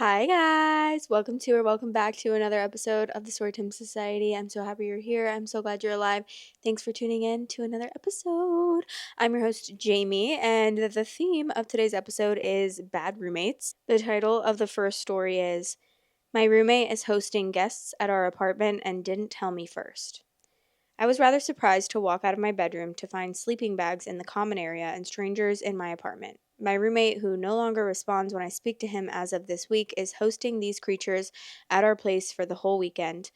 Hi guys! Welcome back to another episode of the Storytime Society. I'm so happy you're here. I'm so glad you're alive. Thanks for tuning in to another episode. I'm your host Jamie, and the theme of today's episode is Bad Roommates. The title of the first story is My Roommate is Hosting Guests at Our Apartment and Didn't Tell Me First. I was rather surprised to walk out of my bedroom to find sleeping bags in the common area and strangers in my apartment. My roommate, who no longer responds when I speak to him as of this week, is hosting these creatures at our place for the whole weekend.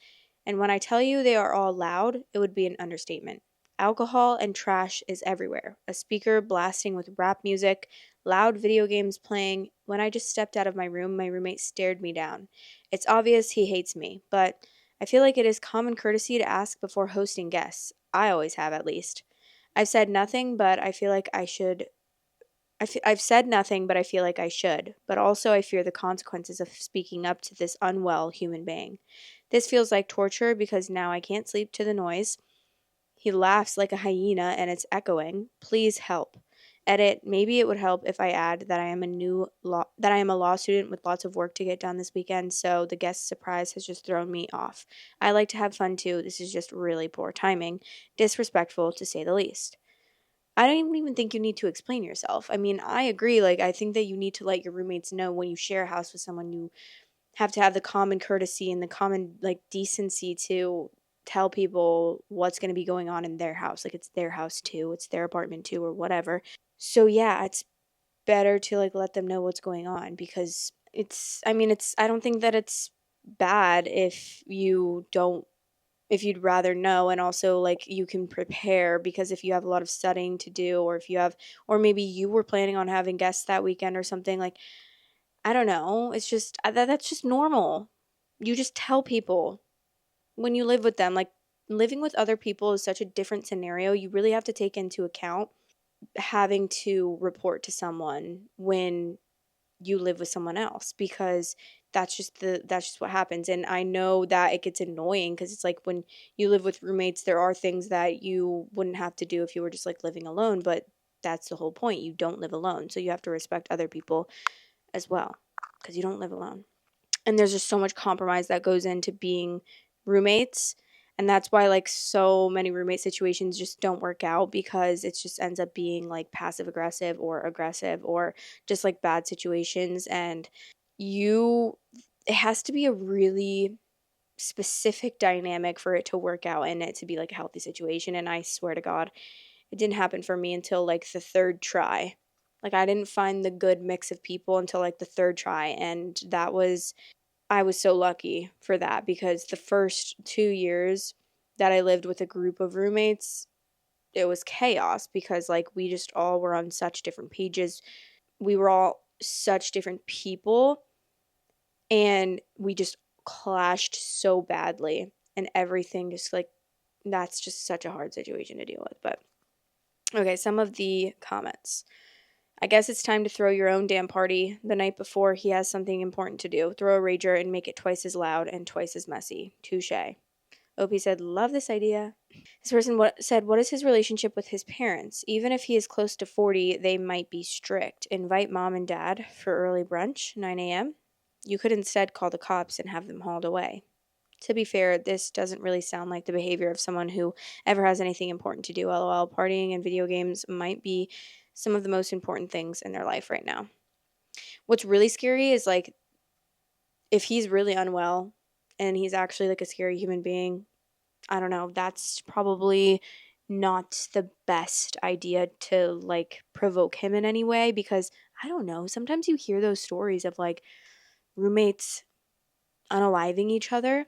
And when I tell you they are all loud, it would be an understatement. Alcohol and trash is everywhere. A speaker blasting with rap music, loud video games playing. When I just stepped out of my room, my roommate stared me down. It's obvious he hates me, but I feel like it is common courtesy to ask before hosting guests. I always have, at least. I've said nothing, but I feel like I should. I've said nothing, but I feel like I should. But also, I fear the consequences of speaking up to this unwell human being. This feels like torture because now I can't sleep to the noise. He laughs like a hyena and it's echoing. Please help. Edit. Maybe it would help if I add that I am a law student with lots of work to get done this weekend, so the guest surprise has just thrown me off. I like to have fun too. This is just really poor timing. Disrespectful to say the least. I don't even think you need to explain yourself. I mean, I agree. I think that you need to let your roommates know when you share a house with someone, you have to have the common courtesy and the common, decency to tell people what's going to be going on in their house. Like, it's their house too, it's their apartment too, or whatever. So, yeah, it's better to, let them know what's going on because I don't think that it's bad if you'd rather know, and also you can prepare, because if you have a lot of studying to do, or maybe you were planning on having guests that weekend or something, I don't know, it's just that's just normal. You just tell people when you live with them. Living with other people is such a different scenario. You really have to take into account having to report to someone when you live with someone else, because that's just what happens. And I know that it gets annoying because it's like when you live with roommates, there are things that you wouldn't have to do if you were just living alone, but that's the whole point. You don't live alone, so you have to respect other people as well, because you don't live alone. And there's just so much compromise that goes into being roommates, and that's why so many roommate situations just don't work out, because it just ends up being passive aggressive or just bad situations. And you it has to be a really specific dynamic for it to work out and it to be a healthy situation. And I swear to God, it didn't happen for me until the third try. I didn't find the good mix of people until the third try, and I was so lucky for that, because the first 2 years that I lived with a group of roommates, it was chaos, because we just all were on such different pages. We were all such different people, and we just clashed so badly, and everything just that's just such a hard situation to deal with. But okay, some of the comments. I guess it's time to throw your own damn party the night before he has something important to do. Throw a rager and make it twice as loud and twice as messy. Touche. Opie said, love this idea. This person said, what is his relationship with his parents? Even if he is close to 40, they might be strict. Invite mom and dad for early brunch, 9 a.m. You could instead call the cops and have them hauled away. To be fair, this doesn't really sound like the behavior of someone who ever has anything important to do. LOL, partying and video games might be some of the most important things in their life right now. What's really scary is if he's really unwell and he's actually a scary human being, I don't know, that's probably not the best idea to provoke him in any way, because I don't know, sometimes you hear those stories of roommates unaliving each other.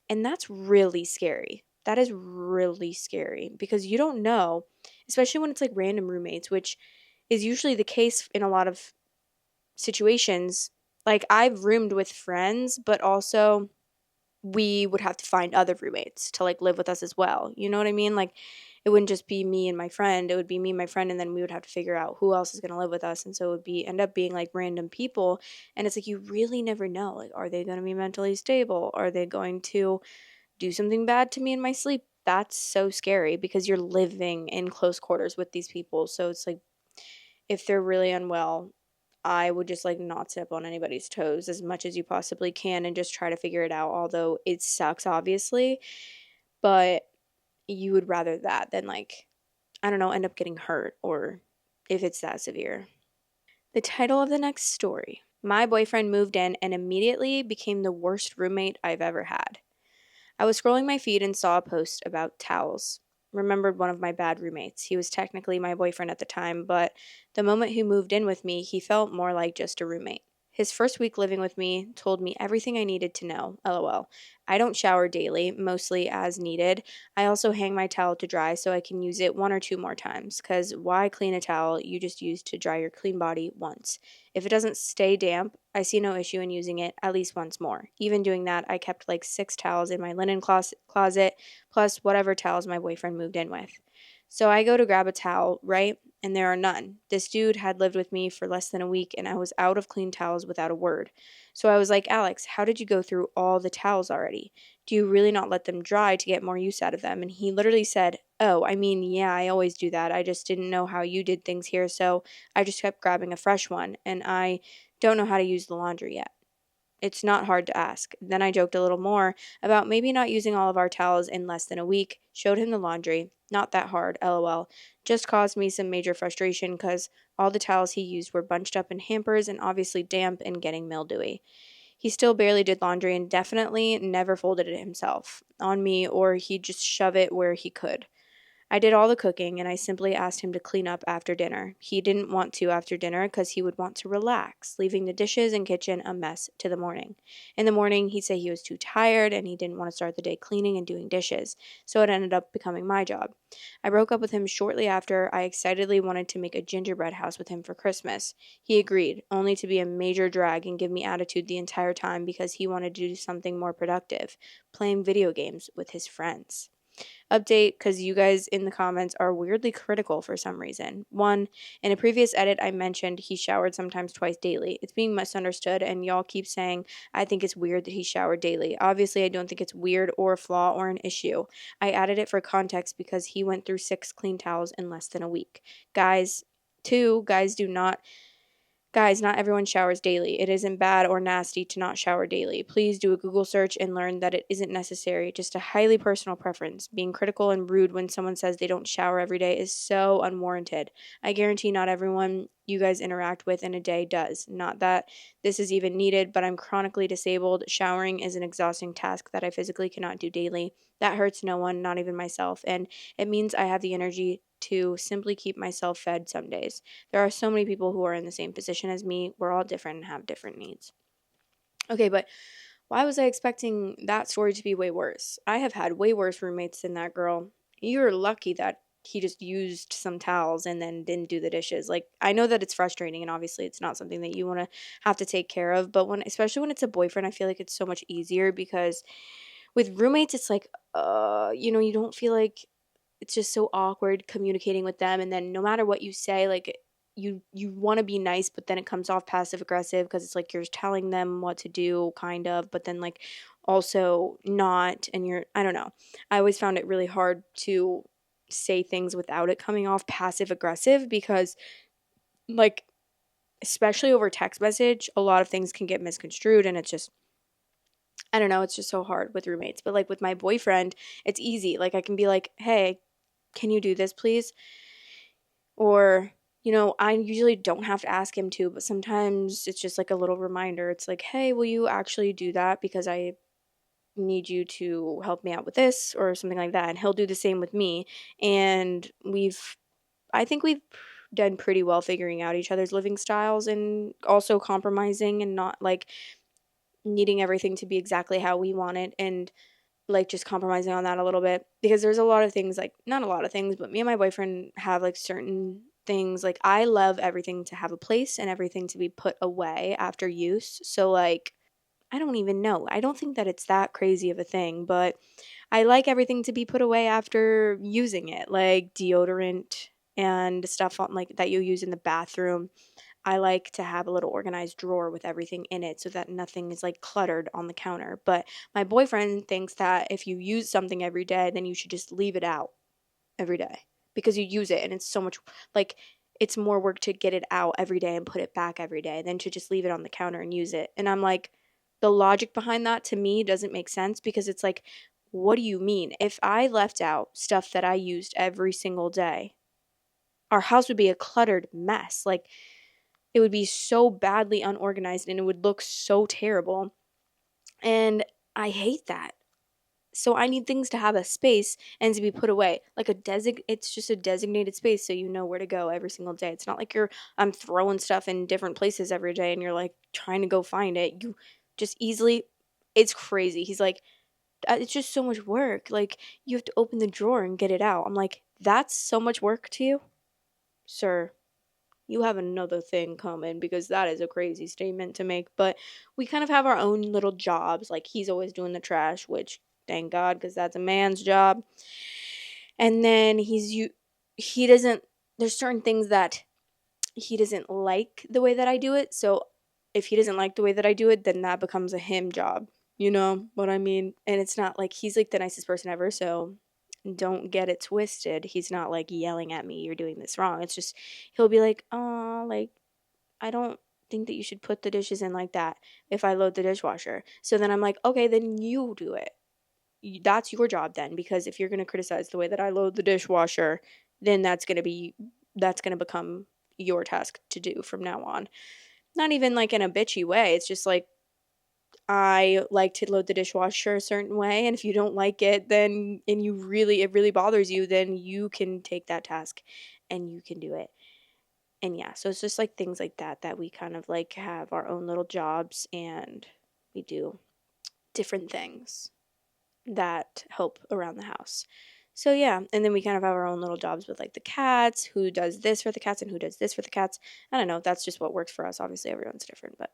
And that's really scary. That is really scary, because you don't know, especially when it's random roommates, which is usually the case in a lot of situations. I've roomed with friends, but also we would have to find other roommates to live with us as well. You know what I mean? It wouldn't just be me and my friend. It would be me and my friend, and then we would have to figure out who else is going to live with us. And so it would end up being random people. And it's you really never know. Are they going to be mentally stable? Are they going to do something bad to me in my sleep? That's so scary, because you're living in close quarters with these people. So it's if they're really unwell, I would just like not step on anybody's toes as much as you possibly can and just try to figure it out, although it sucks, obviously. But you would rather that than like, I don't know, end up getting hurt or if it's that severe. The title of the next story: My boyfriend moved in and immediately became the worst roommate I've ever had. I was scrolling my feed and saw a post about towels. Remembered one of my bad roommates. He was technically my boyfriend at the time, but the moment he moved in with me, he felt more like just a roommate. His first week living with me told me everything I needed to know. LOL. I don't shower daily, mostly as needed. I also hang my towel to dry so I can use it one or two more times, because why clean a towel you just used to dry your clean body once? If it doesn't stay damp, I see no issue in using it at least once more. Even doing that, I kept like 6 towels in my linen closet, plus whatever towels my boyfriend moved in with. So I go to grab a towel, right? And there are none. This dude had lived with me for less than a week, and I was out of clean towels without a word. So I was like, Alex, how did you go through all the towels already? Do you really not let them dry to get more use out of them? And he literally said, Oh, I mean, yeah, I always do that. I just didn't know how you did things here, so I just kept grabbing a fresh one, and I don't know how to use the laundry yet. It's not hard to ask. Then I joked a little more about maybe not using all of our towels in less than a week, showed him the laundry. Not that hard, lol. Just caused me some major frustration because all the towels he used were bunched up in hampers and obviously damp and getting mildewy. He still barely did laundry and definitely never folded it himself on me, or he'd just shove it where he could. I did all the cooking and I simply asked him to clean up after dinner. He didn't want to after dinner because he would want to relax, leaving the dishes and kitchen a mess to the morning. In the morning, he'd say he was too tired and he didn't want to start the day cleaning and doing dishes, so it ended up becoming my job. I broke up with him shortly after I excitedly wanted to make a gingerbread house with him for Christmas. He agreed, only to be a major drag and give me attitude the entire time because he wanted to do something more productive, playing video games with his friends. Update, because you guys in the comments are weirdly critical for some reason. One, in a previous edit, I mentioned he showered sometimes twice daily. It's being misunderstood, and y'all keep saying I think it's weird that he showered daily. Obviously, I don't think it's weird or a flaw or an issue. I added it for context because he went through 6 clean towels in less than a week. Guys, two, guys do not Guys, not everyone showers daily. It isn't bad or nasty to not shower daily. Please do a Google search and learn that it isn't necessary, just a highly personal preference. Being critical and rude when someone says they don't shower every day is so unwarranted. I guarantee not everyone you guys interact with in a day does. Not that this is even needed, but I'm chronically disabled. Showering is an exhausting task that I physically cannot do daily. That hurts no one, not even myself, and it means I have the energy to simply keep myself fed some days. There are so many people who are in the same position as me. We're all different and have different needs. Okay, but why was I expecting that story to be way worse? I have had way worse roommates than that girl. You're lucky that he just used some towels and then didn't do the dishes. Like, I know that it's frustrating and obviously it's not something that you want to have to take care of, but especially when it's a boyfriend, I feel like it's so much easier because with roommates it's like you don't feel like it's just so awkward communicating with them, and then no matter what you say, like you want to be nice, but then it comes off passive aggressive because it's like you're telling them what to do kind of, but then like also not, and you're, I don't know. I always found it really hard to say things without it coming off passive aggressive because like especially over text message, a lot of things can get misconstrued, and it's just, I don't know, it's just so hard with roommates. But like with my boyfriend, it's easy. Like I can be like, "Hey, can you do this, please?" Or, I usually don't have to ask him to, but sometimes it's just like a little reminder. It's like, hey, will you actually do that? Because I need you to help me out with this or something like that. And he'll do the same with me. And I think we've done pretty well figuring out each other's living styles and also compromising and not like needing everything to be exactly how we want it. And like just compromising on that a little bit because there's a lot of things, like not a lot of things, but me and my boyfriend have like certain things. Like I love everything to have a place and everything to be put away after use. So like I don't even know. I don't think that it's that crazy of a thing, but I like everything to be put away after using it, like deodorant and stuff on like that you use in the bathroom. I like to have a little organized drawer with everything in it so that nothing is like cluttered on the counter. But my boyfriend thinks that if you use something every day, then you should just leave it out every day because you use it and it's so much like it's more work to get it out every day and put it back every day than to just leave it on the counter and use it. And I'm like, the logic behind that to me doesn't make sense because it's like, what do you mean? If I left out stuff that I used every single day, our house would be a cluttered mess. Like, it would be so badly unorganized and it would look so terrible. And I hate that. So I need things to have a space and to be put away. Like it's just a designated space so you know where to go every single day. It's not like I'm throwing stuff in different places every day and you're like trying to go find it. You just easily it's crazy. He's like, it's just so much work. Like, you have to open the drawer and get it out. I'm like, that's so much work to you? Sir, you have another thing coming because that is a crazy statement to make. But we kind of have our own little jobs. Like, he's always doing the trash, which thank God, because that's a man's job. And then he doesn't, there's certain things that he doesn't like the way that I do it. So if he doesn't like the way that I do it, then that becomes a him job. You know what I mean? And it's not like he's like the nicest person ever. So don't get it twisted. He's not like yelling at me, you're doing this wrong. It's just, he'll be like, oh, like, I don't think that you should put the dishes in like that if I load the dishwasher. So then I'm like, okay, then you do it. That's your job then, because if you're going to criticize the way that I load the dishwasher, then that's going to become your task to do from now on. Not even like in a bitchy way. It's just like, I like to load the dishwasher a certain way, and if you don't like it, then and it really bothers you, then you can take that task and you can do it. And yeah, so it's just like things like that we kind of like have our own little jobs and we do different things that help around the house. So yeah, and then we kind of have our own little jobs with like the cats, who does this for the cats and who does this for the cats. I don't know, that's just what works for us. Obviously everyone's different, but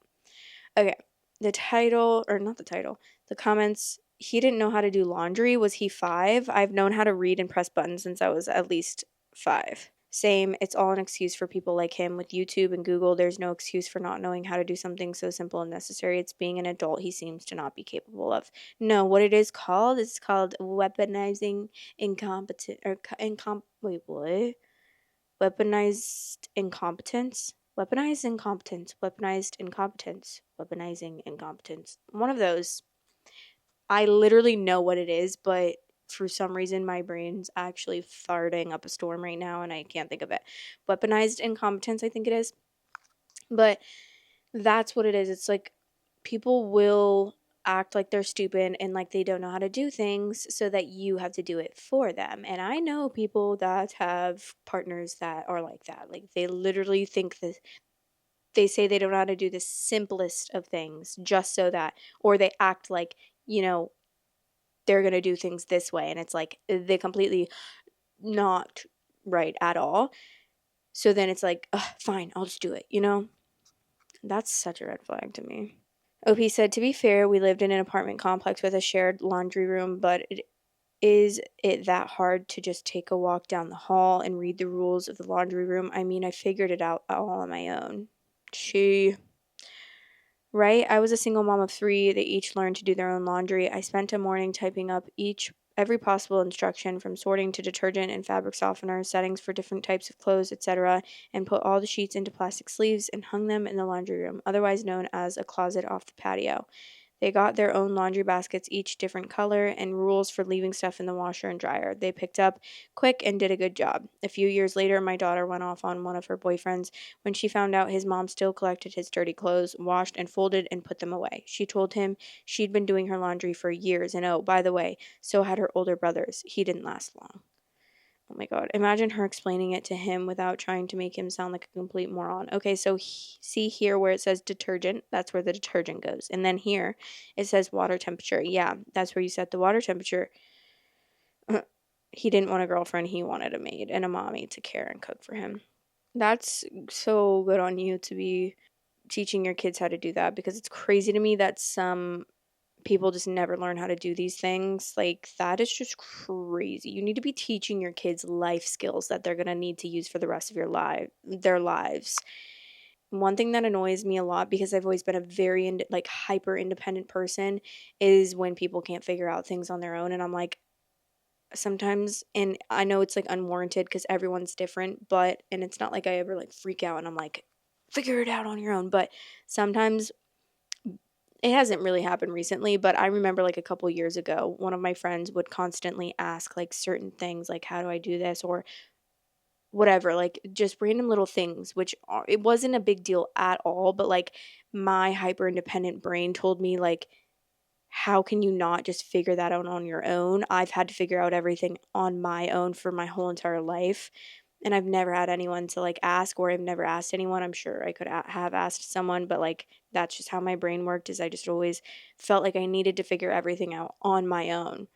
okay. The title, or not the title, the comments, he didn't know how to do laundry. Was he 5? I've known how to read and press buttons since I was at least 5. Same, it's all an excuse for people like him. With YouTube and Google, there's no excuse for not knowing how to do something so simple and necessary. It's being an adult he seems to not be capable of. No, what it is called is called weaponizing incompetent, or wait, what? Weaponized incompetence. Weaponized incompetence. Weaponized incompetence. Weaponizing incompetence. One of those. I literally know what it is, but for some reason my brain's actually farting up a storm right now and I can't think of it. Weaponized incompetence, I think it is. But that's what it is. It's like people will act like they're stupid and like they don't know how to do things so that you have to do it for them. And I know people that have partners that are like that. Like, they literally think that they say they don't know how to do the simplest of things just so that, or they act like, you know, they're going to do things this way. And it's like, they completely not right at all. So then it's like, fine, I'll just do it, you know? That's such a red flag to me. OP said, to be fair, we lived in an apartment complex with a shared laundry room, but is it that hard to just take a walk down the hall and read the rules of the laundry room? I mean, I figured it out all on my own. Right? I was a single mom of 3. They each learned to do their own laundry. I spent a morning typing up every possible instruction, from sorting to detergent and fabric softener, settings for different types of clothes, etc., and put all the sheets into plastic sleeves and hung them in the laundry room, otherwise known as a closet off the patio. They got their own laundry baskets, each different color, and rules for leaving stuff in the washer and dryer. They picked up quick and did a good job. A few years later, my daughter went off on one of her boyfriends when she found out his mom still collected his dirty clothes, washed and folded and put them away. She told him she'd been doing her laundry for years, and oh, by the way, so had her older brothers. He didn't last long. Oh my God. Imagine her explaining it to him without trying to make him sound like a complete moron. Okay, so see here where it says detergent, that's where the detergent goes. And then here it says water temperature. Yeah, that's where you set the water temperature. He didn't want a girlfriend, he wanted a maid and a mommy to care and cook for him. That's so good on you to be teaching your kids how to do that, because it's crazy to me that some people just never learn how to do these things. Like, that is just crazy. You need to be teaching your kids life skills that they're going to need to use for the rest of their lives. One thing that annoys me a lot, because I've always been a very like hyper independent person, is when people can't figure out things on their own, and I'm like, sometimes, and I know it's like unwarranted because everyone's different, but, and it's not like I ever like freak out and I'm like, figure it out on your own. But sometimes it hasn't really happened recently, but I remember like a couple years ago, one of my friends would constantly ask like certain things, like, how do I do this? Or whatever, like just random little things, which it wasn't a big deal at all. But like my hyper independent brain told me, like, how can you not just figure that out on your own? I've had to figure out everything on my own for my whole entire life. And I've never had anyone to like ask, or I've never asked anyone. I'm sure I could have asked someone, but like that's just how my brain worked, is I just always felt like I needed to figure everything out on my own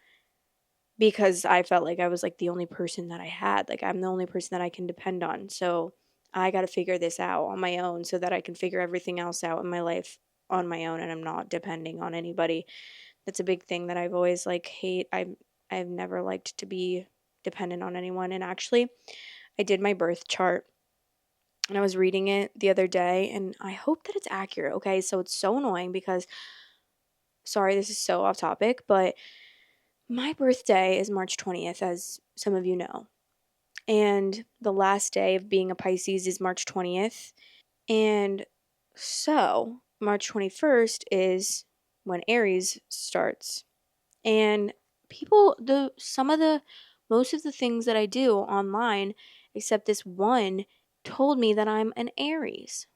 because I felt like I was like the only person that I had. Like I'm the only person that I can depend on. So I got to figure this out on my own so that I can figure everything else out in my life on my own and I'm not depending on anybody. That's a big thing that I've always like I've never liked to be dependent on anyone. And actually, I did my birth chart and I was reading it the other day and I hope that it's accurate. Okay? So it's so annoying because sorry, this is so off topic, but my birthday is March 20th, as some of you know. And the last day of being a Pisces is March 20th. And so March 21st is when Aries starts. And people, most of the things that I do online, except this one, told me that I'm an Aries.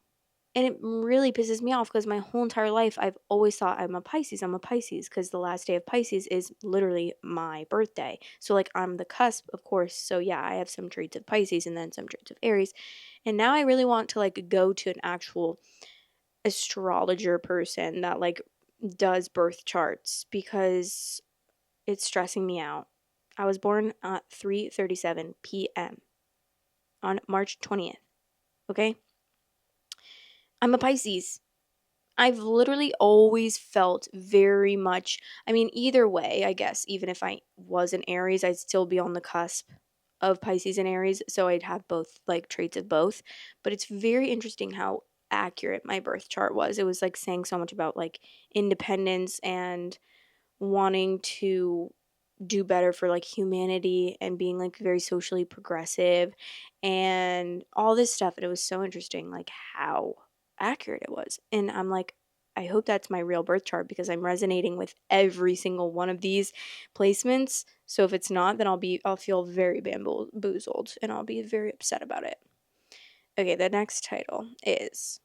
And it really pisses me off because my whole entire life I've always thought I'm a Pisces. I'm a Pisces because the last day of Pisces is literally my birthday. So like I'm the cusp, of course. So yeah, I have some traits of Pisces and then some traits of Aries. And now I really want to like go to an actual astrologer person that like does birth charts because it's stressing me out. I was born at 3:37 p.m. on March 20th. Okay? I'm a Pisces. I've literally always felt very much, I mean, either way, I guess, even if I was an Aries, I'd still be on the cusp of Pisces and Aries. So I'd have both, like, traits of both. But it's very interesting how accurate my birth chart was. It was like saying so much about like independence and wanting to do better for like humanity and being like very socially progressive and all this stuff. And it was so interesting, like how accurate it was. And I'm like, I hope that's my real birth chart because I'm resonating with every single one of these placements. So if it's not, then I'll feel very bamboozled and I'll be very upset about it. Okay, the next title is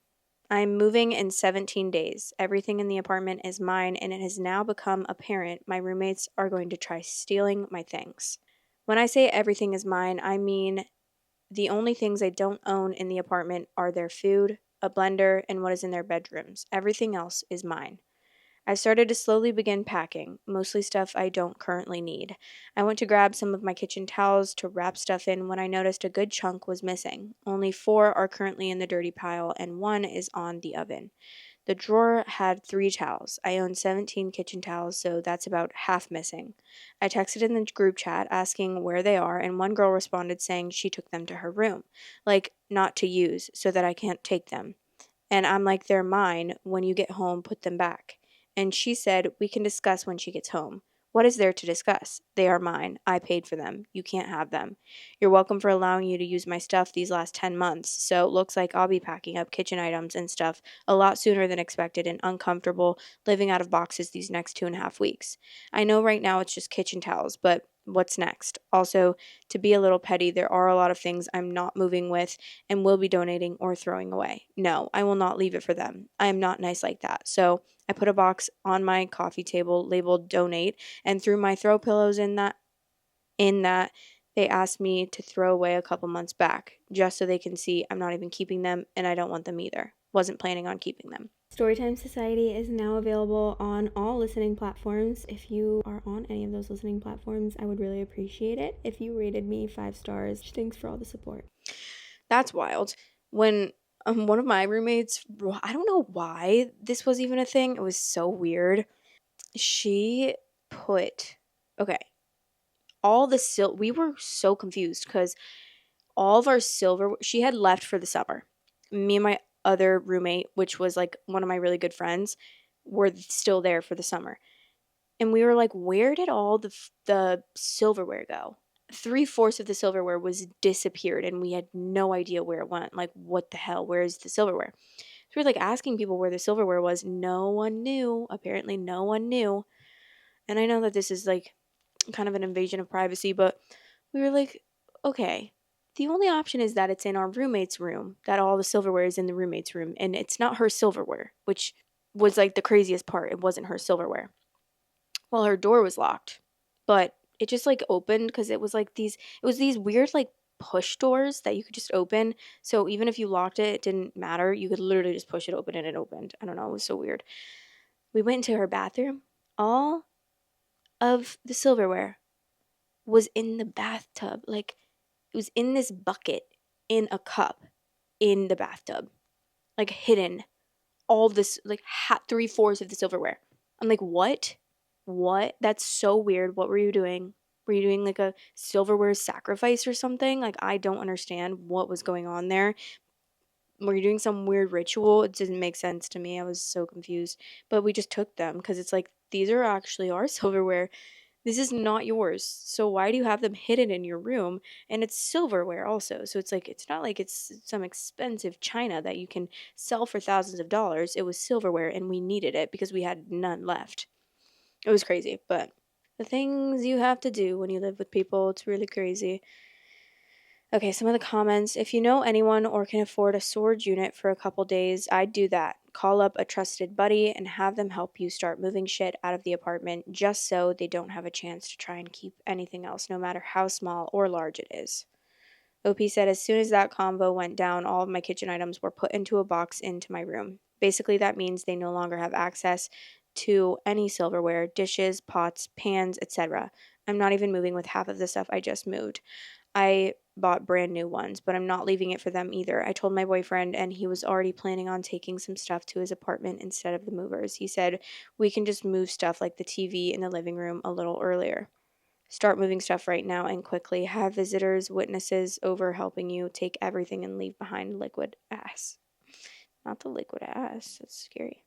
I'm moving in 17 days. Everything in the apartment is mine, and it has now become apparent my roommates are going to try stealing my things. When I say everything is mine, I mean the only things I don't own in the apartment are their food, a blender, and what is in their bedrooms. Everything else is mine. I started to slowly begin packing, mostly stuff I don't currently need. I went to grab some of my kitchen towels to wrap stuff in when I noticed a good chunk was missing. Only 4 are currently in the dirty pile, and 1 is on the oven. The drawer had 3 towels. I own 17 kitchen towels, so that's about half missing. I texted in the group chat asking where they are, and one girl responded saying she took them to her room. Like, not to use, so that I can't take them. And I'm like, they're mine. When you get home, put them back. And she said, we can discuss when she gets home. What is there to discuss? They are mine. I paid for them. You can't have them. You're welcome for allowing you to use my stuff these last 10 months. So it looks like I'll be packing up kitchen items and stuff a lot sooner than expected and uncomfortable living out of boxes these next 2.5 weeks. I know right now it's just kitchen towels, but what's next? Also, to be a little petty, there are a lot of things I'm not moving with and will be donating or throwing away. No, I will not leave it for them. I am not nice like that. So I put a box on my coffee table labeled donate and threw my throw pillows in that they asked me to throw away a couple months back just so they can see I'm not even keeping them and I don't want them either. Wasn't planning on keeping them. Storytime Society is now available on all listening platforms. If you are on any of those listening platforms, I would really appreciate it if you rated me 5 stars. Thanks for all the support. That's wild. When one of my roommates, I don't know why this was even a thing. It was so weird. She put, okay, we were so confused because all of our silver, she had left for the summer. Me and my other roommate, which was like one of my really good friends, were still there for the summer. And we were like, where did all the silverware go? Three-fourths of the silverware was disappeared, and we had no idea where it went. Like, what the hell? Where is the silverware? So we were like asking people where the silverware was. No one knew. Apparently, no one knew. And I know that this is like kind of an invasion of privacy, but we were like, okay, the only option is that it's in our roommate's room, that all the silverware is in the roommate's room, and it's not her silverware, which was like the craziest part. It wasn't her silverware. Well, her door was locked, but it just like opened because it was these weird like push doors that you could just open. So even if you locked it, it didn't matter. You could literally just push it open and it opened. I don't know. It was so weird. We went into her bathroom. All of the silverware was in the bathtub. Like it was in this bucket in a cup in the bathtub, like hidden. All of this, like three-fourths of the silverware. I'm like, what? What? That's so weird. What were you doing? Were you doing like a silverware sacrifice or something? Like, I don't understand what was going on there. Were you doing some weird ritual? It didn't make sense to me. I was so confused. But we just took them because it's like, these are actually our silverware. This is not yours. So why do you have them hidden in your room? And it's silverware also. So it's like it's not like it's some expensive china that you can sell for thousands of dollars. It was silverware and we needed it because we had none left. It was crazy, but the things you have to do when you live with people, it's really crazy. Okay, some of the comments. If you know anyone or can afford a storage unit for a couple days, I'd do that. Call up a trusted buddy and have them help you start moving shit out of the apartment just so they don't have a chance to try and keep anything else, no matter how small or large it is. OP said, as soon as that convo went down, all of my kitchen items were put into a box into my room. Basically, that means they no longer have access to any silverware, dishes, pots, pans, etc. I'm not even moving with half of the stuff I just moved. I bought brand new ones, but I'm not leaving it for them either. I told my boyfriend, and he was already planning on taking some stuff to his apartment instead of the movers. He said, we can just move stuff like the TV in the living room a little earlier. Start moving stuff right now and quickly. Have visitors, witnesses over helping you. Take everything and leave behind liquid ass. Not the liquid ass. That's scary.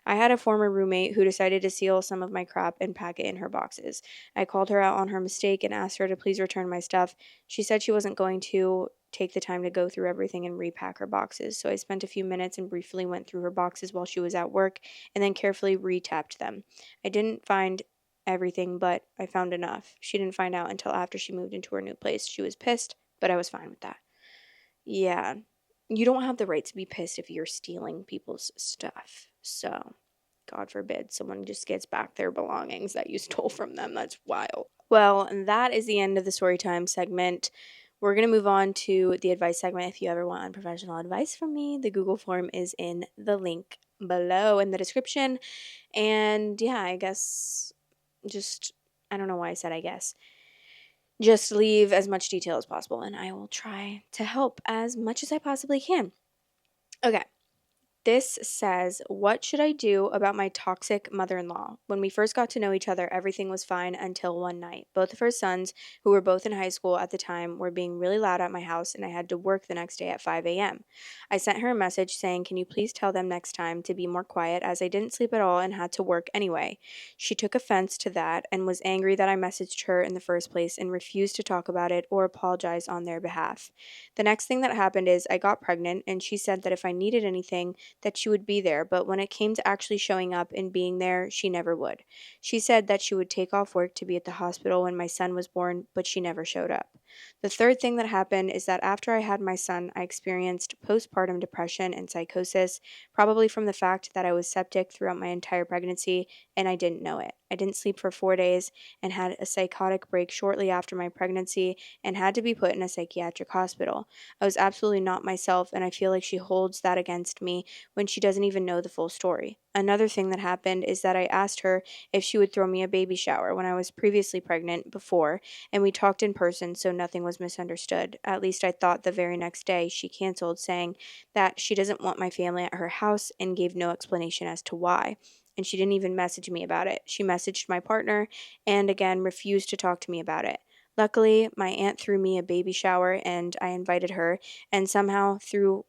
I had a former roommate who decided to seal some of my crap and pack it in her boxes. I called her out on her mistake and asked her to please return my stuff. She said she wasn't going to take the time to go through everything and repack her boxes, so I spent a few minutes and briefly went through her boxes while she was at work and then carefully retapped them. I didn't find everything, but I found enough. She didn't find out until after she moved into her new place. She was pissed, but I was fine with that. Yeah, you don't have the right to be pissed if you're stealing people's stuff. So, God forbid someone just gets back their belongings that you stole from them. That's wild. Well, that is the end of the story time segment. We're going to move on to the advice segment. If you ever want unprofessional advice from me, the Google form is in the link below in the description. And yeah, I guess just, I don't know why I said I guess. Just leave as much detail as possible, and I will try to help as much as I possibly can. Okay. This says, what should I do about my toxic mother-in-law? When we first got to know each other, everything was fine until one night. Both of her sons, who were both in high school at the time, were being really loud at my house, and I had to work the next day at 5 a.m. I sent her a message saying, can you please tell them next time to be more quiet, as I didn't sleep at all and had to work anyway. She took offense to that and was angry that I messaged her in the first place and refused to talk about it or apologize on their behalf. The next thing that happened is I got pregnant, and she said that if I needed anything, that she would be there, but when it came to actually showing up and being there, she never would. She said that she would take off work to be at the hospital when my son was born, but she never showed up. The third thing that happened is that after I had my son, I experienced postpartum depression and psychosis, probably from the fact that I was septic throughout my entire pregnancy and I didn't know it. I didn't sleep for 4 days and had a psychotic break shortly after my pregnancy and had to be put in a psychiatric hospital. I was absolutely not myself, and I feel like she holds that against me when she doesn't even know the full story. Another thing that happened is that I asked her if she would throw me a baby shower when I was previously pregnant before, and we talked in person so nothing was misunderstood. At least I thought. The very next day, she canceled, saying that she doesn't want my family at her house and gave no explanation as to why. And she didn't even message me about it. She messaged my partner and again refused to talk to me about it. Luckily, my aunt threw me a baby shower and I invited her, and somehow through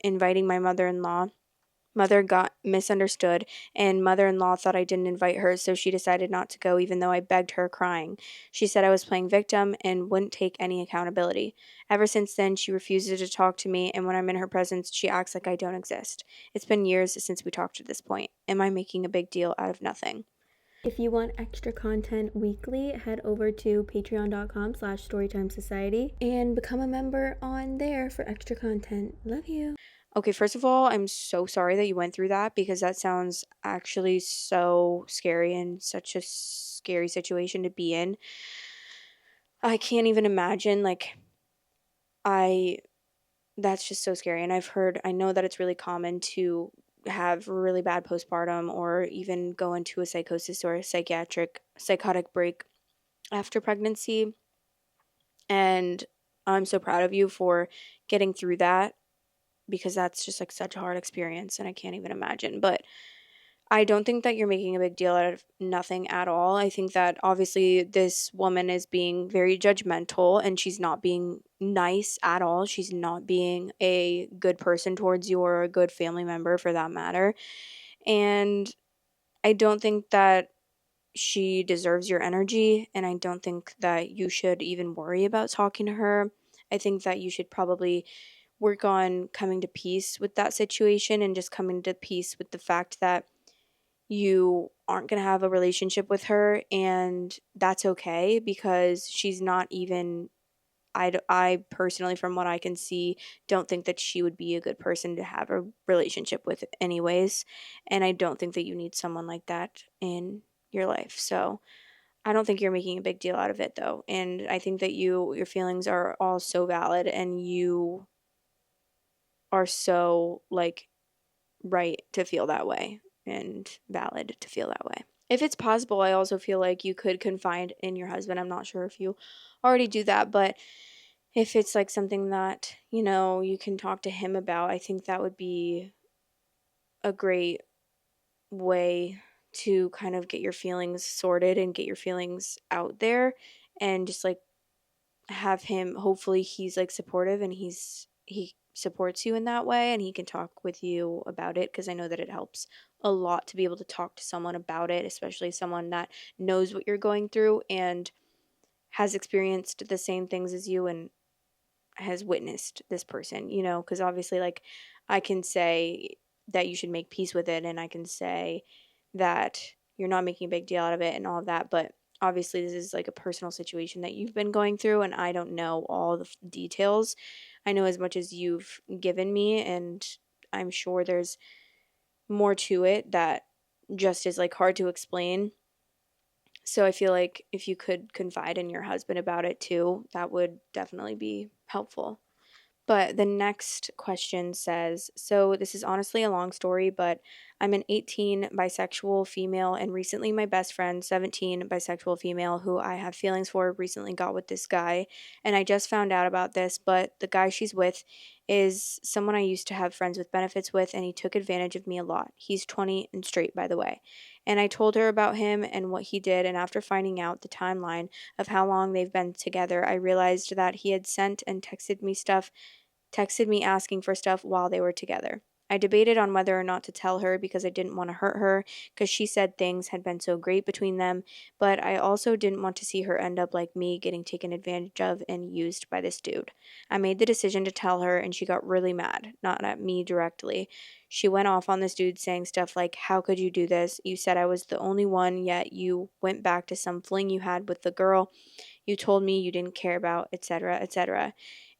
inviting my mother-in-law, Mother got misunderstood, and mother-in-law thought I didn't invite her, so she decided not to go even though I begged her crying. She said I was playing victim and wouldn't take any accountability. Ever since then, she refuses to talk to me, and when I'm in her presence, she acts like I don't exist. It's been years since we talked at this point. Am I making a big deal out of nothing? If you want extra content weekly, head over to patreon.com/storytimesociety and become a member on there for extra content. Love you. Okay, first of all, I'm so sorry that you went through that because that sounds actually so scary and such a scary situation to be in. I can't even imagine, like, I, that's just so scary. And I know that it's really common to have really bad postpartum or even go into a psychosis or a psychotic break after pregnancy. And I'm so proud of you for getting through that because that's just like such a hard experience and I can't even imagine. But I don't think that you're making a big deal out of nothing at all. I think that obviously this woman is being very judgmental and she's not being nice at all. She's not being a good person towards you or a good family member for that matter. And I don't think that she deserves your energy. And I don't think that you should even worry about talking to her. I think that you should probably work on coming to peace with that situation and just coming to peace with the fact that you aren't going to have a relationship with her and that's okay because she's not even I personally from what I can see don't think that she would be a good person to have a relationship with anyways, and I don't think that you need someone like that in your life. So I don't think you're making a big deal out of it though, and I think that your feelings are all so valid and you are so like right to feel that way and valid to feel that way. If it's possible, I also feel like you could confide in your husband. I'm not sure if you already do that, but if it's like something that, you can talk to him about, I think that would be a great way to kind of get your feelings sorted and get your feelings out there and just like have him hopefully he's like supportive and he supports you in that way and he can talk with you about it because I know that it helps a lot to be able to talk to someone about it, especially someone that knows what you're going through and has experienced the same things as you and has witnessed this person, because obviously like I can say that you should make peace with it and I can say that you're not making a big deal out of it and all of that, but obviously this is like a personal situation that you've been going through and I don't know all the details. I know as much as you've given me and I'm sure there's more to it that just is like hard to explain. So I feel like if you could confide in your husband about it too, that would definitely be helpful. But the next question says, so this is honestly a long story, but I'm an 18 bisexual female, and recently my best friend, 17 bisexual female, who I have feelings for, recently got with this guy. And I just found out about this, but the guy she's with is someone I used to have friends with benefits with, and he took advantage of me a lot. He's 20 and straight, by the way. And I told her about him and what he did, and after finding out the timeline of how long they've been together, I realized that he had sent and texted me asking for stuff while they were together. I debated on whether or not to tell her because I didn't want to hurt her because she said things had been so great between them, but I also didn't want to see her end up like me getting taken advantage of and used by this dude. I made the decision to tell her and she got really mad, not at me directly. She went off on this dude saying stuff like, "How could you do this? You said I was the only one, yet you went back to some fling you had with the girl you told me you didn't care about, etc., etc."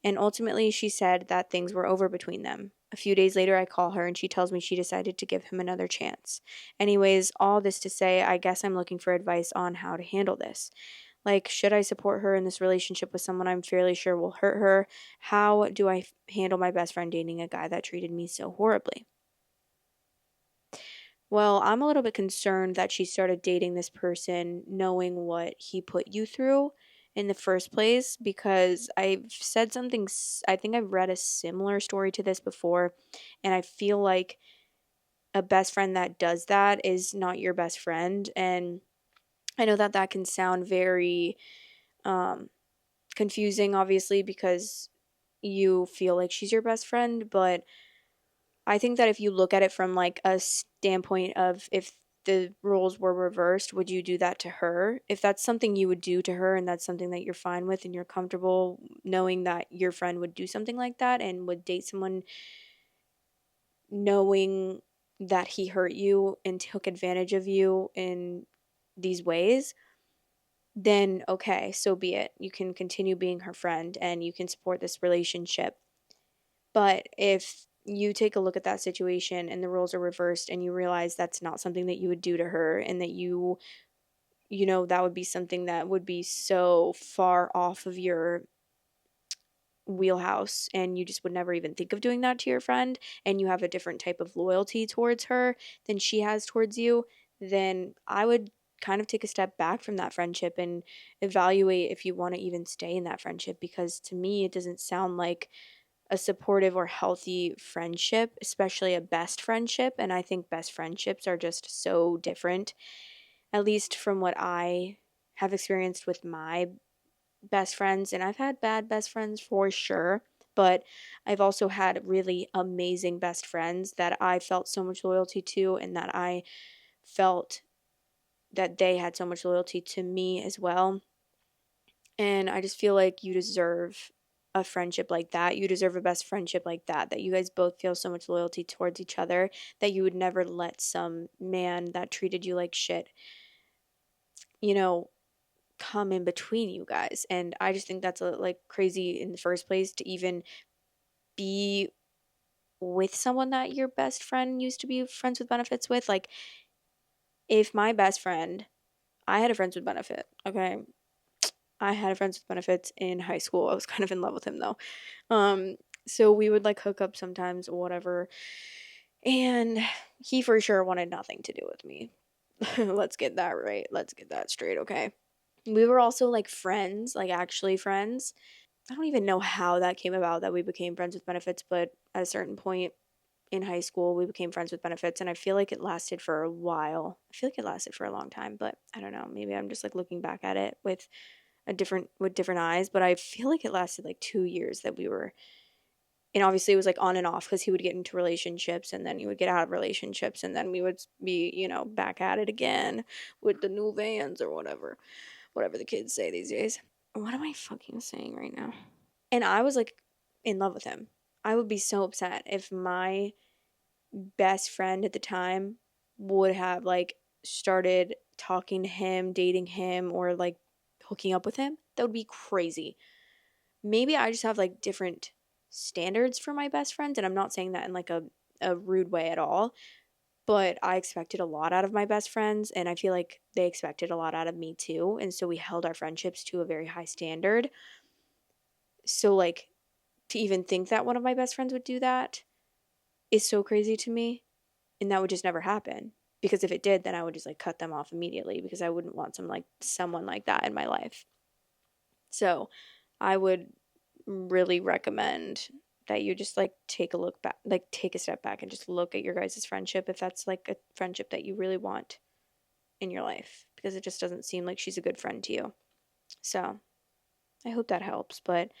And ultimately, she said that things were over between them. A few days later, I call her and she tells me she decided to give him another chance. Anyways, all this to say, I guess I'm looking for advice on how to handle this. Like, should I support her in this relationship with someone I'm fairly sure will hurt her? How do I handle my best friend dating a guy that treated me so horribly? Well, I'm a little bit concerned that she started dating this person knowing what he put you through in the first place because I've said something, I think I've read a similar story to this before, and I feel like a best friend that does that is not your best friend. And I know that that can sound very um, confusing, obviously, because you feel like she's your best friend, but I think that if you look at it from like a standpoint of if the roles were reversed, would you do that to her? If that's something you would do to her and that's something that you're fine with and you're comfortable knowing that your friend would do something like that and would date someone knowing that he hurt you and took advantage of you in these ways, then okay, so be it. You can continue being her friend and you can support this relationship. But if you take a look at that situation and the roles are reversed and you realize that's not something that you would do to her and that that would be something that would be so far off of your wheelhouse and you just would never even think of doing that to your friend and you have a different type of loyalty towards her than she has towards you, then I would kind of take a step back from that friendship and evaluate if you want to even stay in that friendship, because to me it doesn't sound like a supportive or healthy friendship, especially a best friendship. And I think best friendships are just so different, at least from what I have experienced with my best friends. And I've had bad best friends for sure, but I've also had really amazing best friends that I felt so much loyalty to, and that I felt that they had so much loyalty to me as well. And I just feel like you deserve a friendship like that. You deserve a best friendship like that, that you guys both feel so much loyalty towards each other that you would never let some man that treated you like shit, you know, come in between you guys. And I just think that's like crazy in the first place to even be with someone that your best friend used to be friends with benefits with. Like, if my best friend, I had a friends with benefit, okay? I had a friends with benefits in high school. I was kind of in love with him though. Um, so we would like hook up sometimes or whatever. And he for sure wanted nothing to do with me. Let's get that right. Let's get that straight, okay? We were also like friends, like actually friends. I don't even know how that came about that we became friends with benefits, but at a certain point in high school, we became friends with benefits, and I feel like it lasted for a while. I feel like it lasted for a long time, but I don't know. Maybe I'm just like looking back at it with different eyes, but I feel like it lasted like 2 years that we were, and obviously it was like on and off because he would get into relationships and then he would get out of relationships and then we would be, back at it again with the new vans or whatever the kids say these days. What am I fucking saying right now? And I was like in love with him. I would be so upset if my best friend at the time would have like started talking to him, dating him, or like hooking up with him. That would be crazy. Maybe I just have like different standards for my best friends, and I'm not saying that in like a rude way at all, but I expected a lot out of my best friends, and I feel like they expected a lot out of me too. And so we held our friendships to a very high standard. So, like, to even think that one of my best friends would do that is so crazy to me. And that would just never happen. Because if it did, then I would just like cut them off immediately because I wouldn't want someone like that in my life. So I would really recommend that you just like take a look back, like take a step back and just look at your guys' friendship if that's like a friendship that you really want in your life, because it just doesn't seem like she's a good friend to you. So I hope that helps. But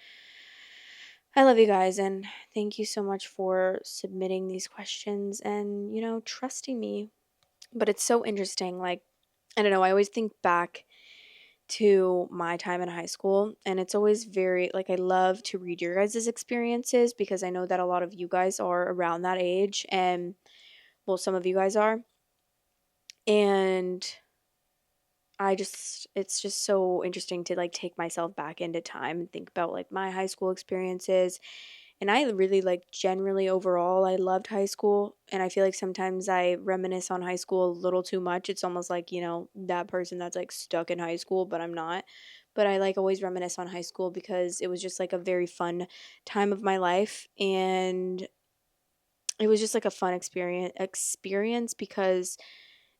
I love you guys and thank you so much for submitting these questions and, trusting me. But it's so interesting. Like, I don't know, I always think back to my time in high school, and it's always very, like, I love to read your guys' experiences because I know that a lot of you guys are around that age, and, well, some of you guys are. And it's just so interesting to like take myself back into time and think about like my high school experiences. And I really like generally overall, I loved high school. And I feel like sometimes I reminisce on high school a little too much. It's almost like, that person that's like stuck in high school, but I'm not. But I like always reminisce on high school because it was just like a very fun time of my life. And it was just like a fun experience because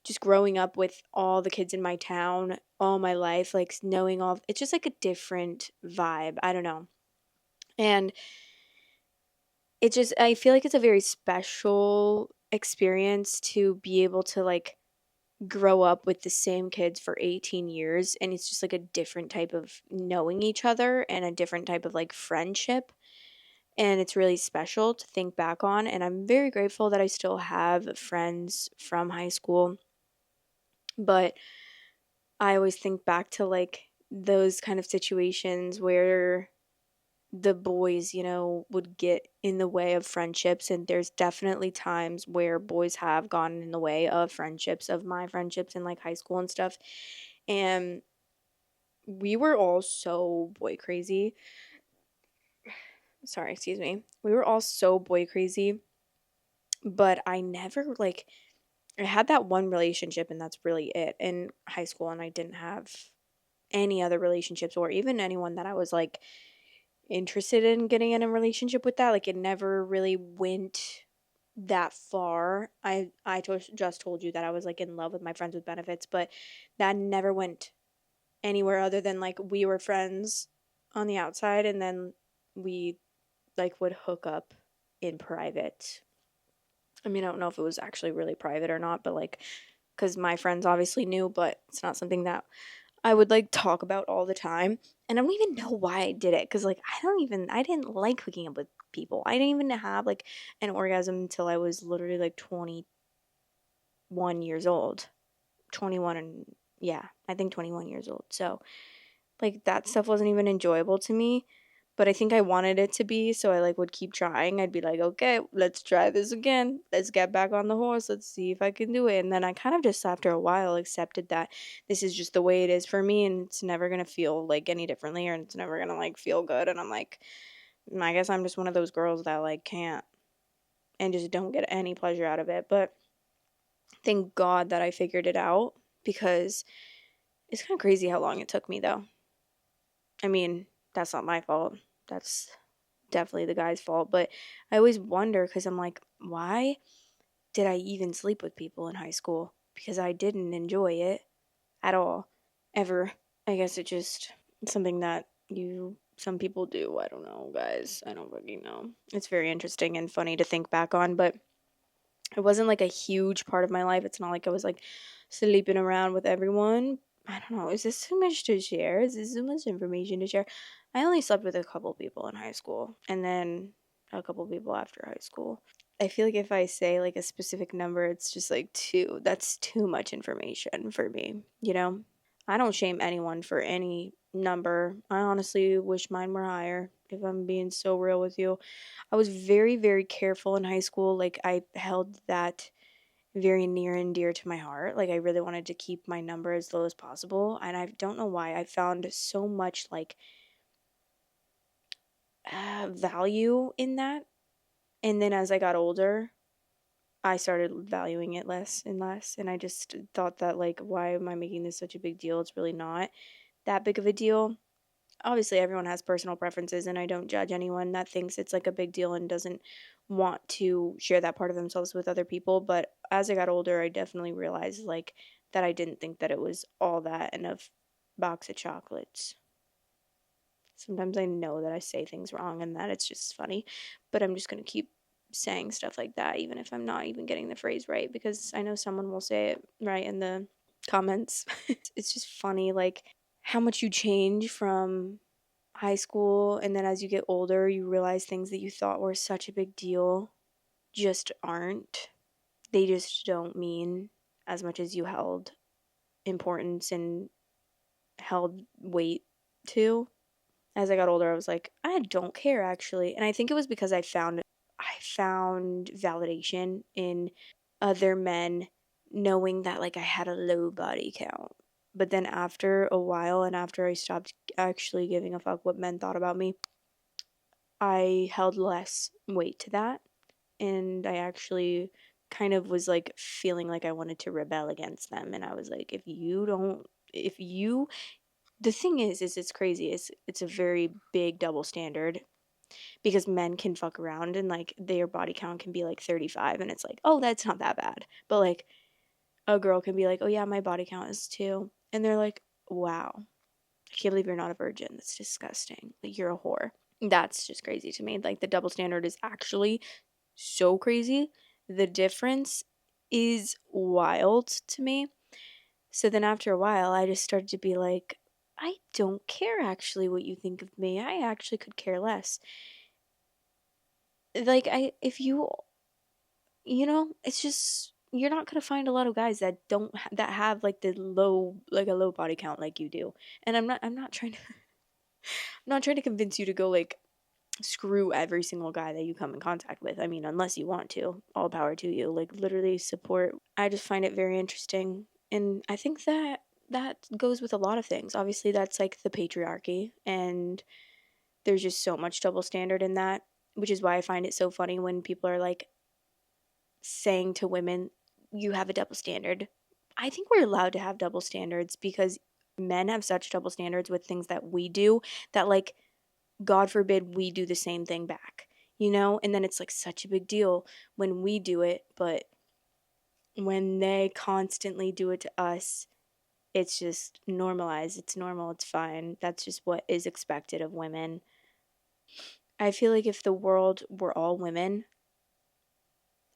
just growing up with all the kids in my town all my life, like knowing all, it's just like a different vibe. I don't know. And it just, I feel like it's a very special experience to be able to like grow up with the same kids for 18 years. And it's just like a different type of knowing each other and a different type of like friendship. And it's really special to think back on. And I'm very grateful that I still have friends from high school. But I always think back to like those kind of situations where the boys, would get in the way of friendships. And there's definitely times where boys have gotten in the way of friendships, of my friendships in like high school and stuff. And we were all so boy crazy. Sorry, excuse me. We were all so boy crazy, but I never like, I had that one relationship and that's really it in high school. And I didn't have any other relationships or even anyone that I was like interested in getting in a relationship with that. Like it never really went that far. Just told you that I was like in love with my friends with benefits, but that never went anywhere other than like we were friends on the outside and then we like would hook up in private. I mean, I don't know if it was actually really private or not, but like cuz my friends obviously knew, but it's not something that I would like talk about all the time. And I don't even know why I did it cuz like I didn't like hooking up with people. I didn't even have like an orgasm until I was literally like 21 years old. 21 and yeah, I think 21 years old. So like that stuff wasn't even enjoyable to me, but I think I wanted it to be, so I like would keep trying. I'd be like, "Okay, let's try this again. Let's get back on the horse. Let's see if I can do it." And then I kind of just after a while accepted that this is just the way it is for me and it's never going to feel like any differently or it's never going to like feel good and I'm like, I guess I'm just one of those girls that like can't and just don't get any pleasure out of it. But thank God that I figured it out because it's kind of crazy how long it took me though. I mean, that's not my fault. That's definitely the guy's fault. But I always wonder because I'm like, why did I even sleep with people in high school? Because I didn't enjoy it at all, ever. I guess it just something that some people do. I don't know, guys. I don't fucking know. It's very interesting and funny to think back on, but it wasn't like a huge part of my life. It's not like I was like sleeping around with everyone. I don't know. Is this too much to share? Is this too much information to share? I only slept with a couple people in high school and then a couple people after high school. I feel like if I say like a specific number, it's just like two. That's too much information for me? I don't shame anyone for any number. I honestly wish mine were higher, if I'm being so real with you. I was very, very careful in high school. Like, I held that very near and dear to my heart. Like, I really wanted to keep my number as low as possible. And I don't know why. I found so much, like, value in that. And then as I got older, I started valuing it less and less. And I just thought that, like, why am I making this such a big deal? It's really not that big of a deal. Obviously everyone has personal preferences and I don't judge anyone that thinks it's like a big deal and doesn't want to share that part of themselves with other people, but as I got older I definitely realized like that I didn't think that it was all that in a box of chocolates. Sometimes I know that I say things wrong and that it's just funny, but I'm just going to keep saying stuff like that even if I'm not even getting the phrase right because I know someone will say it right in the comments. It's just funny like how much you change from high school and then as you get older you realize things that you thought were such a big deal just aren't. They just don't mean as much as you held importance and held weight to. As I got older I was like, I don't care actually. And I think it was because I found validation in other men knowing that like I had a low body count. But then after a while and after I stopped actually giving a fuck what men thought about me, I held less weight to that. And I actually kind of was like feeling like I wanted to rebel against them. And I was like, if you, the thing is it's crazy. It's a very big double standard because men can fuck around and like their body count can be like 35 and it's like, oh, that's not that bad. But like a girl can be like, oh yeah, my body count is 2. And they're like, wow, I can't believe you're not a virgin. That's disgusting. Like you're a whore. That's just crazy to me. Like the double standard is actually so crazy. The difference is wild to me. So then after a while, I just started to be like, I don't care actually what you think of me. I actually could care less. like I if you it's just you're not gonna find a lot of guys that don't that have like the low like a low body count like you do. And I'm not trying to I'm not trying to convince you to go like screw every single guy that you come in contact with. I mean, unless you want to, all power to you. Like literally support. I just find it very interesting, and I think that that goes with a lot of things. Obviously, that's like the patriarchy, and there's just so much double standard in that, which is why I find it so funny when people are like saying to women, "You have a double standard." I think we're allowed to have double standards because men have such double standards with things that we do that like God forbid we do the same thing back, And then it's like such a big deal when we do it, but when they constantly do it to us, it's just normalized. It's normal. It's fine. That's just what is expected of women. I feel like if the world were all women,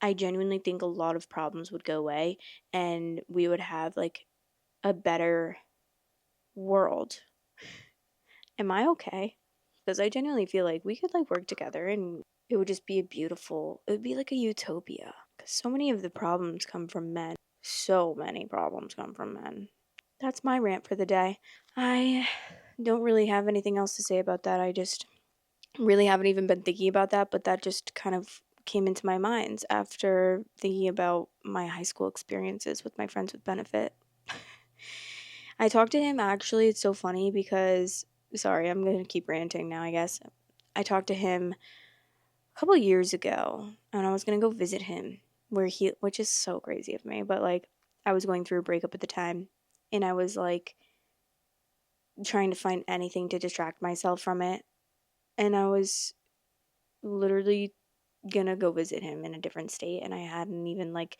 I genuinely think a lot of problems would go away and we would have like a better world. Am I okay? Because I genuinely feel like we could like work together and it would just be it would be like a utopia. Because so many of the problems come from men. So many problems come from men. That's my rant for the day. I don't really have anything else to say about that. I just really haven't even been thinking about that, but that just kind of came into my mind after thinking about my high school experiences with my friends with benefit. I talked to him actually, it's so funny because sorry, I'm going to keep ranting now, I guess. I talked to him a couple years ago and I was going to go visit him which is so crazy of me, but like I was going through a breakup at the time and I was like trying to find anything to distract myself from it and I was literally gonna go visit him in a different state and I hadn't even like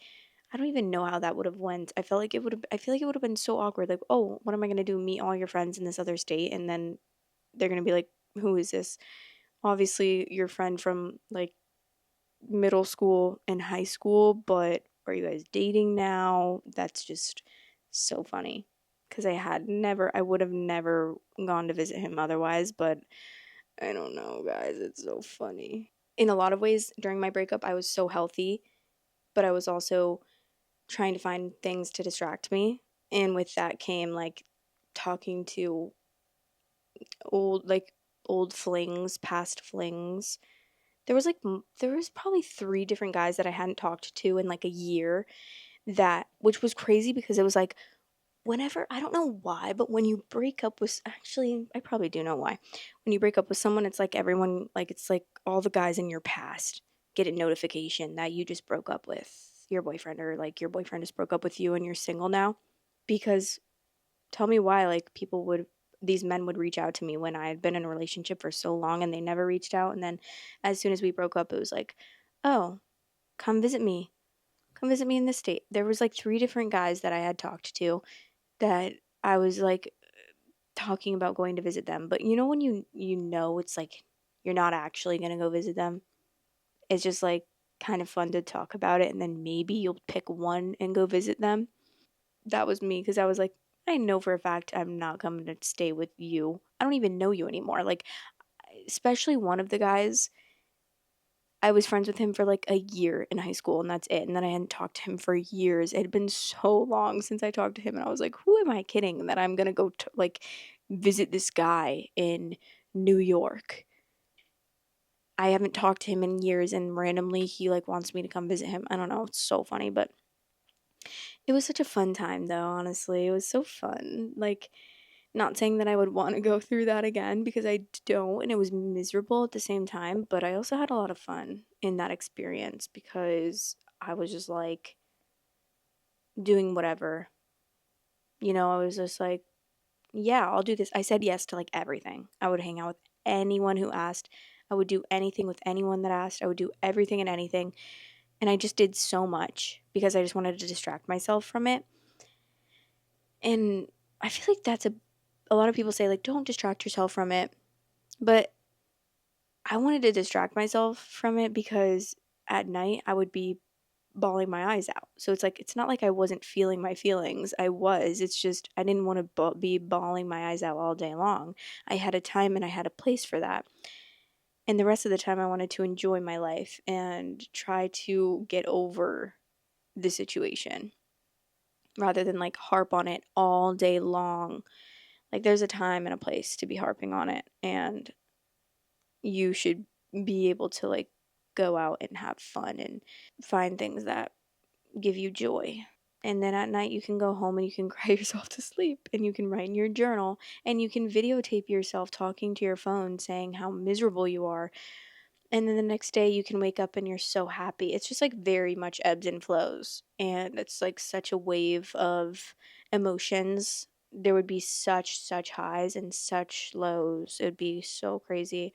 I don't even know how that would have went. I feel like it would have been so awkward like, "Oh, what am I going to do? Meet all your friends in this other state and then they're going to be like, "Who is this?" Obviously, your friend from like middle school and high school, but are you guys dating now? That's just so funny because I would have never gone to visit him otherwise, but I don't know, guys. It's so funny. In a lot of ways, during my breakup, I was so healthy, but I was also trying to find things to distract me. And with that came like talking to old flings, past flings. There was probably three different guys that I hadn't talked to in like a year that which was crazy because it was like whenever I don't know why, but when you break up with actually I probably do know why. When you break up with someone, it's like everyone like it's like all the guys in your past get a notification that you just broke up with your boyfriend or like your boyfriend just broke up with you and you're single now. Because tell me why like people would these men would reach out to me when I had been in a relationship for so long and they never reached out and then as soon as we broke up it was like, "Oh, come visit me. Come visit me in this state." There was like three different guys that I had talked to that I was like talking about going to visit them. But when you know it's like you're not actually going to go visit them. It's just like kind of fun to talk about it and then maybe you'll pick one and go visit them. That was me because I was like I know for a fact I'm not coming to stay with you. I don't even know you anymore. Like especially one of the guys I was friends with him for like a year in high school and that's it. And then I hadn't talked to him for years. It had been so long since I talked to him and I was like, who am I kidding that I'm going to go to like visit this guy in New York? I haven't talked to him in years and randomly he like wants me to come visit him. I don't know, it's so funny, but it was such a fun time though, honestly. It was so fun. Like not saying that I would want to go through that again because I don't, and it was miserable at the same time, but I also had a lot of fun in that experience because I was just like doing whatever. I was just like, yeah, I'll do this. I said yes to like everything. I would hang out with anyone who asked. I would do anything with anyone that asked. I would do everything and anything. And I just did so much because I just wanted to distract myself from it. And I feel like a lot of people say like don't distract yourself from it. But I wanted to distract myself from it because at night I would be bawling my eyes out. So it's like, it's not like I wasn't feeling my feelings. I was. It's just, I didn't want to be bawling my eyes out all day long. I had a time and I had a place for that. And the rest of the time I wanted to enjoy my life and try to get over the situation rather than like harp on it all day long. Like there's a time and a place to be harping on it, and you should be able to like go out and have fun and find things that give you joy. And then at night you can go home and you can cry yourself to sleep, and you can write in your journal, and you can videotape yourself talking to your phone saying how miserable you are. And then the next day you can wake up and you're so happy. It's just like very much ebbs and flows. And it's like such a wave of emotions. There would be such highs and such lows. It would be so crazy.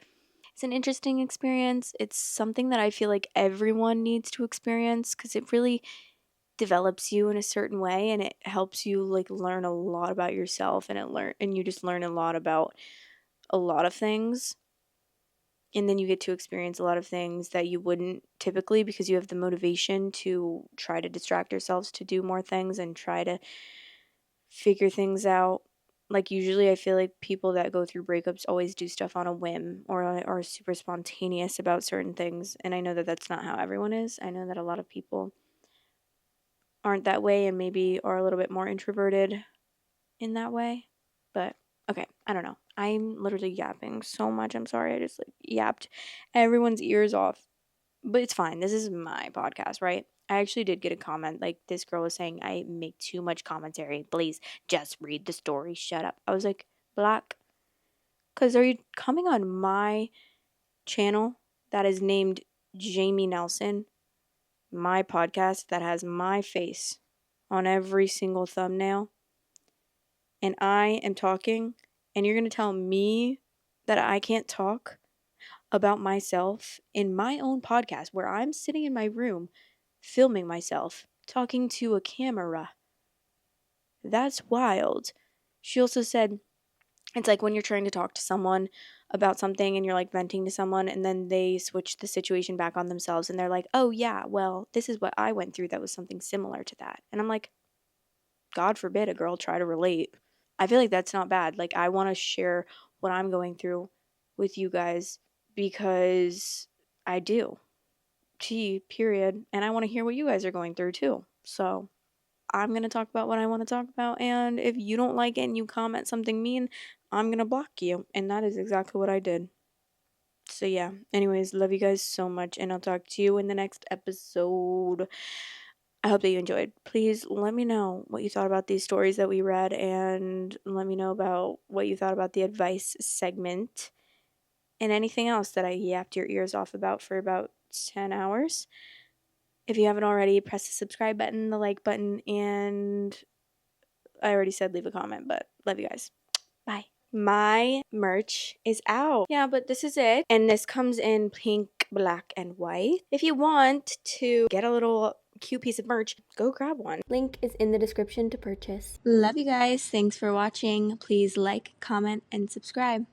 It's an interesting experience. It's something that I feel like everyone needs to experience because it really develops you in a certain way, and it helps you like learn a lot about yourself, and you just learn a lot about a lot of things. And then you get to experience a lot of things that you wouldn't typically, because you have the motivation to try to distract yourselves to do more things and try to figure things out. Like usually I feel like people that go through breakups always do stuff on a whim or are super spontaneous about certain things, and I know that that's not how everyone is. I know that a lot of people aren't that way and maybe are a little bit more introverted in that way. But okay, I don't know. I'm literally yapping so much. I'm sorry. I just like yapped everyone's ears off. But it's fine. This is my podcast, right? I actually did get a comment. Like this girl was saying I make too much commentary. Please just read the story. Shut up. I was like, Black, because are you coming on my channel that is named Jamie Nelson, my podcast that has my face on every single thumbnail, and I am talking, and you're going to tell me that I can't talk about myself in my own podcast where I'm sitting in my room filming myself talking to a camera? That's wild. She also said it's like when you're trying to talk to someone about something and you're like venting to someone, and then they switch the situation back on themselves and they're like, oh yeah, well, this is what I went through that was something similar to that. And I'm like, God forbid a girl try to relate. I feel like that's not bad. Like, I want to share what I'm going through with you guys because I do. Period. And I want to hear what you guys are going through too. So I'm going to talk about what I want to talk about. And if you don't like it and you comment something mean, I'm going to block you. And that is exactly what I did. So yeah, anyways, love you guys so much. And I'll talk to you in the next episode. I hope that you enjoyed. Please let me know what you thought about these stories that we read, and let me know about what you thought about the advice segment and anything else that I yapped your ears off about for about 10 hours. If you haven't already, press the subscribe button, the like button, and I already said leave a comment, but love you guys. Bye. My merch is out. Yeah, but this is it. And this comes in pink, black, and white. If you want to get a little cute piece of merch, go grab one. Link is in the description to purchase. Love you guys. Thanks for watching. Please like, comment, and subscribe.